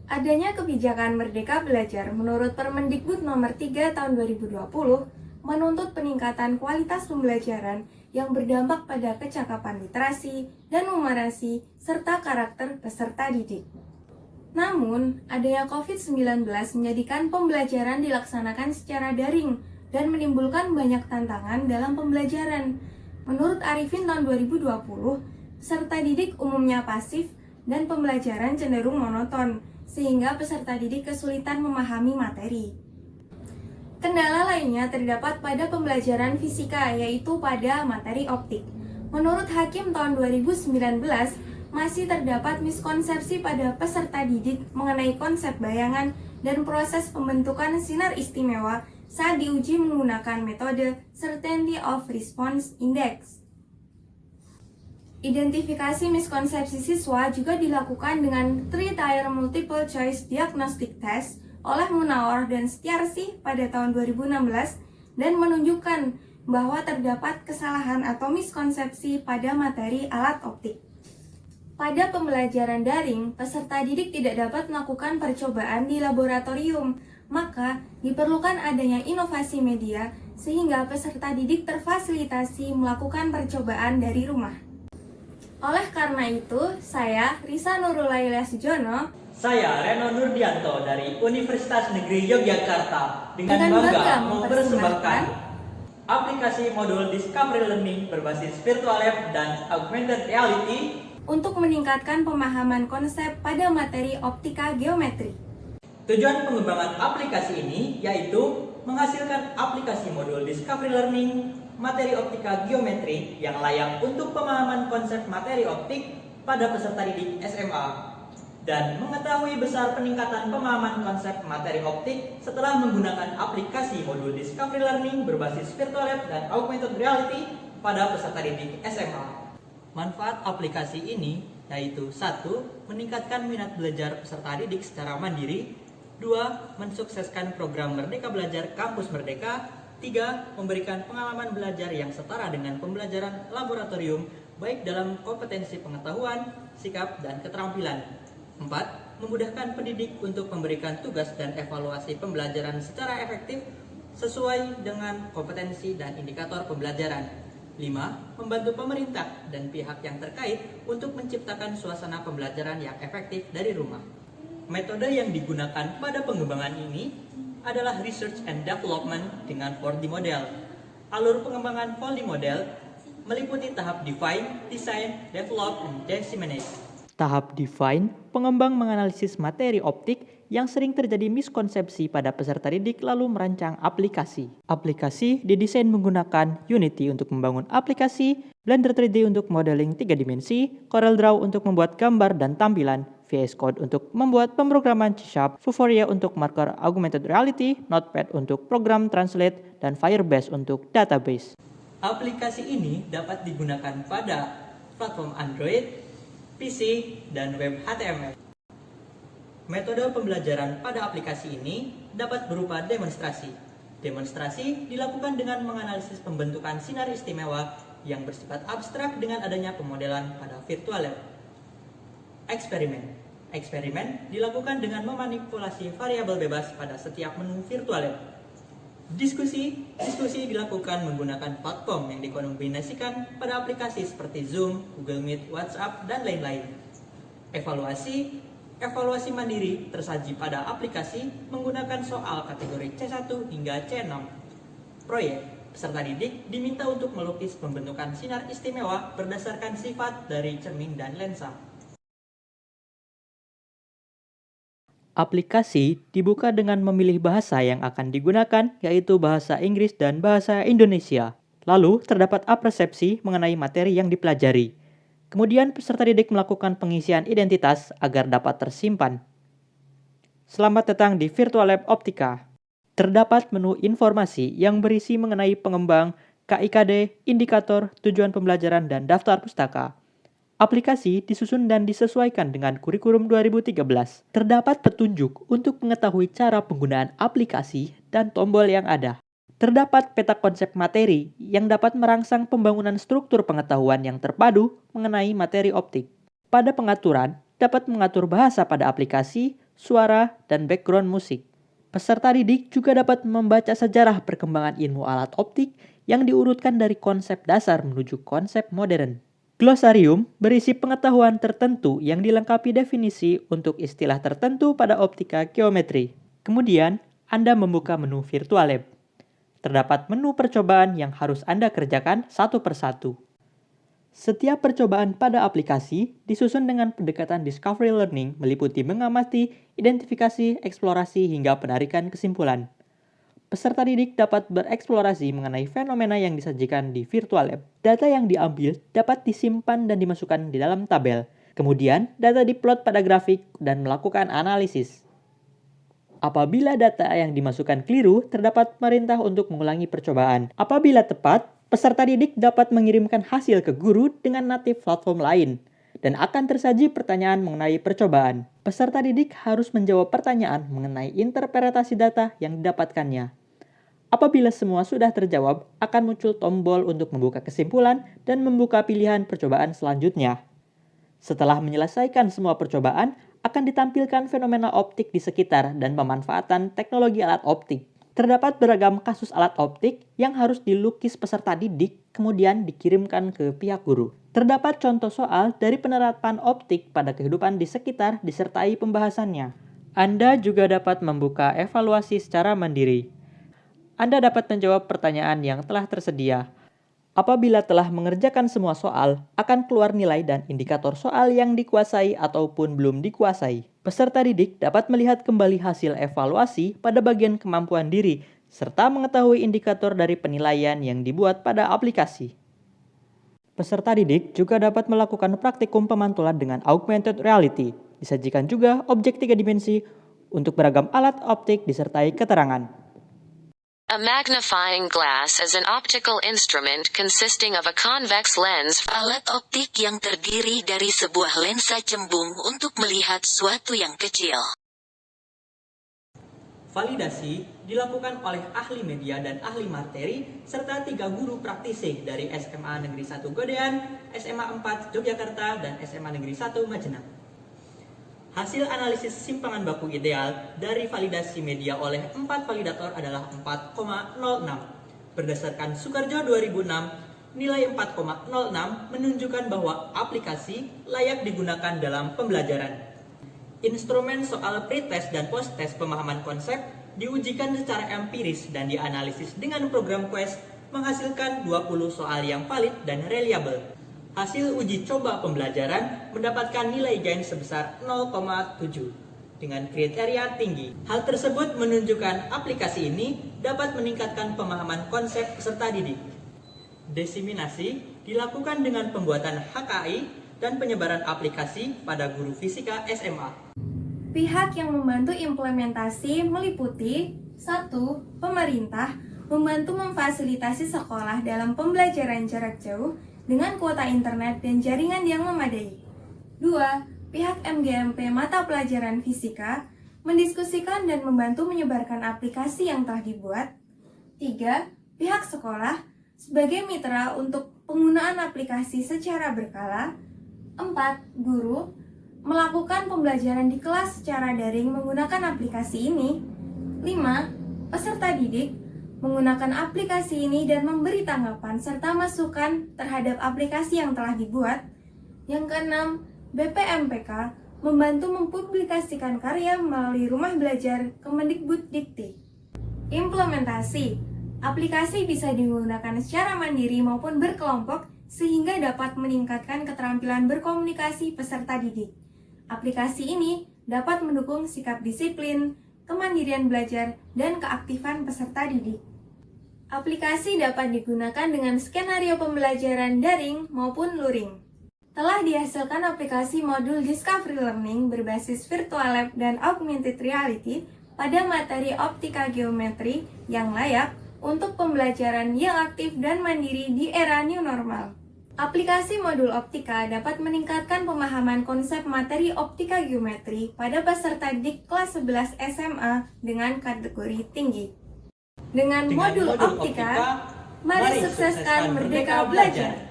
Adanya kebijakan Merdeka Belajar menurut Permendikbud Nomor 3 Tahun 2020 menuntut peningkatan kualitas pembelajaran yang berdampak pada kecakapan literasi dan numerasi serta karakter peserta didik. Namun, adanya COVID-19 menjadikan pembelajaran dilaksanakan secara daring dan menimbulkan banyak tantangan dalam pembelajaran. Menurut Arifin tahun 2020, peserta didik umumnya pasif dan pembelajaran cenderung monoton, sehingga peserta didik kesulitan memahami materi. Kendala lainnya terdapat pada pembelajaran fisika, yaitu pada materi optik. Menurut Hakim tahun 2019, masih terdapat miskonsepsi pada peserta didik mengenai konsep bayangan dan proses pembentukan sinar istimewa saat diuji menggunakan metode Certainty of Response Index. Identifikasi miskonsepsi siswa juga dilakukan dengan 3-tier multiple choice diagnostic test oleh Munaor dan Setiarsih pada tahun 2016 dan menunjukkan bahwa terdapat kesalahan atau miskonsepsi pada materi alat optik. Pada pembelajaran daring, peserta didik tidak dapat melakukan percobaan di laboratorium, maka diperlukan adanya inovasi media sehingga peserta didik terfasilitasi melakukan percobaan dari rumah. Oleh karena itu, saya, Risa Nurulaila Sujono, saya, Reno Nurdianto dari Universitas Negeri Yogyakarta dengan bangga mempersembahkan aplikasi modul Discovery Learning berbasis Virtual Lab dan Augmented Reality untuk meningkatkan pemahaman konsep pada materi optika geometri. Tujuan pengembangan aplikasi ini yaitu menghasilkan aplikasi modul Discovery Learning materi optika geometri yang layak untuk pemahaman konsep materi optik pada peserta didik SMA dan mengetahui besar peningkatan pemahaman konsep materi optik setelah menggunakan aplikasi modul Discovery Learning berbasis Virtual Lab dan Augmented Reality pada peserta didik SMA. Manfaat aplikasi ini yaitu 1. Meningkatkan minat belajar peserta didik secara mandiri, 2. Mensukseskan program Merdeka Belajar Kampus Merdeka, 3. Memberikan pengalaman belajar yang setara dengan pembelajaran laboratorium baik dalam kompetensi pengetahuan, sikap, dan keterampilan. 4. Memudahkan pendidik untuk memberikan tugas dan evaluasi pembelajaran secara efektif sesuai dengan kompetensi dan indikator pembelajaran. 5. Membantu pemerintah dan pihak yang terkait untuk menciptakan suasana pembelajaran yang efektif dari rumah. Metode yang digunakan pada pengembangan ini adalah Research and Development dengan 4D Model. Alur pengembangan 4D Model meliputi tahap Define, Design, Develop, dan Disseminate. Tahap Define, pengembang menganalisis materi optik yang sering terjadi miskonsepsi pada peserta didik lalu merancang aplikasi. Aplikasi didesain menggunakan Unity untuk membangun aplikasi, Blender 3D untuk modeling 3 dimensi, CorelDRAW untuk membuat gambar dan tampilan, VS Code untuk membuat pemrograman C#, Vuforia untuk marker augmented reality, Notepad untuk program translate, dan Firebase untuk database. Aplikasi ini dapat digunakan pada platform Android, PC, dan web HTML. Metode pembelajaran pada aplikasi ini dapat berupa demonstrasi. Demonstrasi dilakukan dengan menganalisis pembentukan sinar istimewa yang bersifat abstrak dengan adanya pemodelan pada virtual lab. Eksperimen. Eksperimen dilakukan dengan memanipulasi variabel bebas pada setiap menu virtual lab. Diskusi dilakukan menggunakan platform yang dikombinasikan pada aplikasi seperti Zoom, Google Meet, WhatsApp, dan lain-lain. Evaluasi mandiri tersaji pada aplikasi menggunakan soal kategori C1 hingga C6. Proyek. Peserta didik diminta untuk melukis pembentukan sinar istimewa berdasarkan sifat dari cermin dan lensa. Aplikasi dibuka dengan memilih bahasa yang akan digunakan, yaitu bahasa Inggris dan bahasa Indonesia. Lalu, terdapat apersepsi mengenai materi yang dipelajari. Kemudian, peserta didik melakukan pengisian identitas agar dapat tersimpan. Selamat datang di Virtual Lab Optika. Terdapat menu informasi yang berisi mengenai pengembang, KIKD, indikator, tujuan pembelajaran, dan daftar pustaka. Aplikasi disusun dan disesuaikan dengan kurikulum 2013. Terdapat petunjuk untuk mengetahui cara penggunaan aplikasi dan tombol yang ada. Terdapat peta konsep materi yang dapat merangsang pembangunan struktur pengetahuan yang terpadu mengenai materi optik. Pada pengaturan, dapat mengatur bahasa pada aplikasi, suara, dan background musik. Peserta didik juga dapat membaca sejarah perkembangan ilmu alat optik yang diurutkan dari konsep dasar menuju konsep modern. Glosarium berisi pengetahuan tertentu yang dilengkapi definisi untuk istilah tertentu pada optika geometri. Kemudian, Anda membuka menu Virtual Lab. Terdapat menu percobaan yang harus Anda kerjakan satu persatu. Setiap percobaan pada aplikasi disusun dengan pendekatan Discovery Learning meliputi mengamati, identifikasi, eksplorasi, hingga penarikan kesimpulan. Peserta didik dapat bereksplorasi mengenai fenomena yang disajikan di Virtual Lab. Data yang diambil dapat disimpan dan dimasukkan di dalam tabel. Kemudian, data diplot pada grafik dan melakukan analisis. Apabila data yang dimasukkan keliru, terdapat perintah untuk mengulangi percobaan. Apabila tepat, peserta didik dapat mengirimkan hasil ke guru dengan natif platform lain, dan akan tersaji pertanyaan mengenai percobaan. Peserta didik harus menjawab pertanyaan mengenai interpretasi data yang didapatkannya. Apabila semua sudah terjawab, akan muncul tombol untuk membuka kesimpulan dan membuka pilihan percobaan selanjutnya. Setelah menyelesaikan semua percobaan, akan ditampilkan fenomena optik di sekitar dan pemanfaatan teknologi alat optik. Terdapat beragam kasus alat optik yang harus dilukis peserta didik, kemudian dikirimkan ke pihak guru. Terdapat contoh soal dari penerapan optik pada kehidupan di sekitar disertai pembahasannya. Anda juga dapat membuka evaluasi secara mandiri. Anda dapat menjawab pertanyaan yang telah tersedia. Apabila telah mengerjakan semua soal, akan keluar nilai dan indikator soal yang dikuasai ataupun belum dikuasai. Peserta didik dapat melihat kembali hasil evaluasi pada bagian kemampuan diri, serta mengetahui indikator dari penilaian yang dibuat pada aplikasi. Peserta didik juga dapat melakukan praktikum pemantulan dengan augmented reality. Disajikan juga objek 3 dimensi untuk beragam alat optik disertai keterangan. A magnifying glass is an optical instrument consisting of a convex lens. Alat optik yang terdiri dari sebuah lensa cembung untuk melihat suatu yang kecil. Validasi dilakukan oleh ahli media dan ahli materi serta 3 guru praktisi dari SMA Negeri 1 Godean, SMA 4 Yogyakarta, dan SMA Negeri 1 Majenang. Hasil analisis simpangan baku ideal dari validasi media oleh 4 validator adalah 4,06. Berdasarkan Sukarjo 2006, nilai 4,06 menunjukkan bahwa aplikasi layak digunakan dalam pembelajaran. Instrumen soal pretest dan post-test pemahaman konsep diujikan secara empiris dan dianalisis dengan program quest menghasilkan 20 soal yang valid dan reliable. Hasil uji coba pembelajaran mendapatkan nilai gain sebesar 0,7 dengan kriteria tinggi. Hal tersebut menunjukkan aplikasi ini dapat meningkatkan pemahaman konsep peserta didik. Diseminasi dilakukan dengan pembuatan HKI dan penyebaran aplikasi pada guru fisika SMA. Pihak yang membantu implementasi meliputi 1. Pemerintah membantu memfasilitasi sekolah dalam pembelajaran jarak jauh dengan kuota internet dan jaringan yang memadai. 2. Pihak MGMP mata pelajaran fisika mendiskusikan dan membantu menyebarkan aplikasi yang telah dibuat. 3. Pihak sekolah sebagai mitra untuk penggunaan aplikasi secara berkala. 4. Guru melakukan pembelajaran di kelas secara daring menggunakan aplikasi ini. 5. Peserta didik menggunakan aplikasi ini dan memberi tanggapan serta masukan terhadap aplikasi yang telah dibuat. Yang keenam, BPMPK membantu mempublikasikan karya melalui Rumah Belajar Kemendikbuddikti. Implementasi. Aplikasi bisa digunakan secara mandiri maupun berkelompok sehingga dapat meningkatkan keterampilan berkomunikasi peserta didik. Aplikasi ini dapat mendukung sikap disiplin, kemandirian belajar, dan keaktifan peserta didik. Aplikasi dapat digunakan dengan skenario pembelajaran daring maupun luring. Telah dihasilkan aplikasi modul Discovery Learning berbasis Virtual Lab dan Augmented Reality pada materi optika geometri yang layak untuk pembelajaran yang aktif dan mandiri di era new normal. Aplikasi modul optika dapat meningkatkan pemahaman konsep materi optika geometri pada peserta didik kelas 11 SMA dengan kategori tinggi. Dengan modul optika, mari sukseskan Merdeka Belajar!